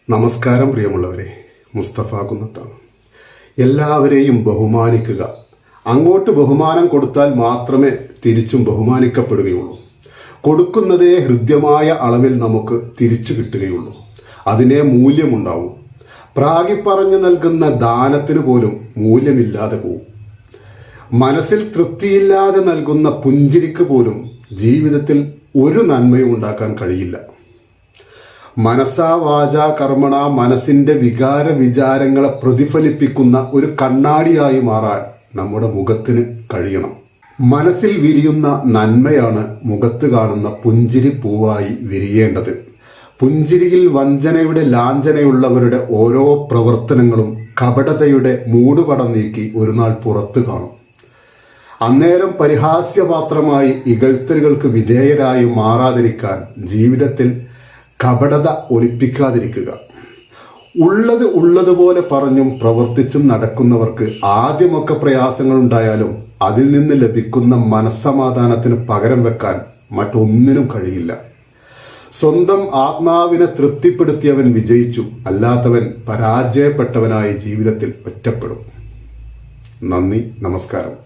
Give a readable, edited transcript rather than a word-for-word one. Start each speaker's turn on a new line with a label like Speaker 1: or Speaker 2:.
Speaker 1: നമസ്കാരം പ്രിയമുള്ളവരെ, മുസ്തഫ കുന്നത്താണ്. എല്ലാവരെയും ബഹുമാനിക്കുക. അങ്ങോട്ട് ബഹുമാനം കൊടുത്താൽ മാത്രമേ തിരിച്ചും ബഹുമാനിക്കപ്പെടുകയുള്ളൂ. കൊടുക്കുന്നതേ ഹൃദ്യമായ അളവിൽ നമുക്ക് തിരിച്ചു കിട്ടുകയുള്ളൂ. അതിനെ മൂല്യമുണ്ടാവും. പ്രാഗിപ്പറഞ്ഞു നൽകുന്ന ദാനത്തിന് പോലും മൂല്യമില്ലാതെ പോവും. മനസ്സിൽ തൃപ്തിയില്ലാതെ നൽകുന്ന പുഞ്ചിരിക്ക് പോലും ജീവിതത്തിൽ ഒരു നന്മയും ഉണ്ടാക്കാൻ കഴിയില്ല. മനസ്സാ വാചാ കർമ്മണ മനസ്സിന്റെ വികാര വിചാരങ്ങളെ പ്രതിഫലിപ്പിക്കുന്ന ഒരു കണ്ണാടിയായി മാറാൻ നമ്മുടെ മുഖത്തിന് കഴിയണം. മനസ്സിൽ വിരിയുന്ന നന്മയാണ് മുഖത്ത് കാണുന്ന പുഞ്ചിരി പൂവായി വിരിയേണ്ടത്. പുഞ്ചിരിയിൽ വഞ്ചനയുടെ ലാഞ്ചനയുള്ളവരുടെ ഓരോ പ്രവർത്തനങ്ങളും കപടതയുടെ മൂടുപടം നീക്കി ഒരു നാൾ പുറത്തു കാണും. അന്നേരം പരിഹാസ്യപാത്രമായി ഇകഴ്ത്തലുകൾക്ക് വിധേയരായി മാറാതിരിക്കാൻ ജീവിതത്തിൽ കപടത ഒളിപ്പിക്കാതിരിക്കുക. ഉള്ളതുപോലെ പറഞ്ഞും പ്രവർത്തിച്ചും നടക്കുന്നവർക്ക് ആദ്യമൊക്കെ പ്രയാസങ്ങളുണ്ടായാലും അതിൽ നിന്ന് ലഭിക്കുന്ന മനസ്സമാധാനത്തിന് പകരം വെക്കാൻ മറ്റൊന്നിനും കഴിയില്ല. സ്വന്തം ആത്മാവിനെ തൃപ്തിപ്പെടുത്തിയവൻ വിജയിച്ചു, അല്ലാത്തവൻ പരാജയപ്പെട്ടവനായി ജീവിതത്തിൽ ഒറ്റപ്പെടും. നന്ദി, നമസ്കാരം.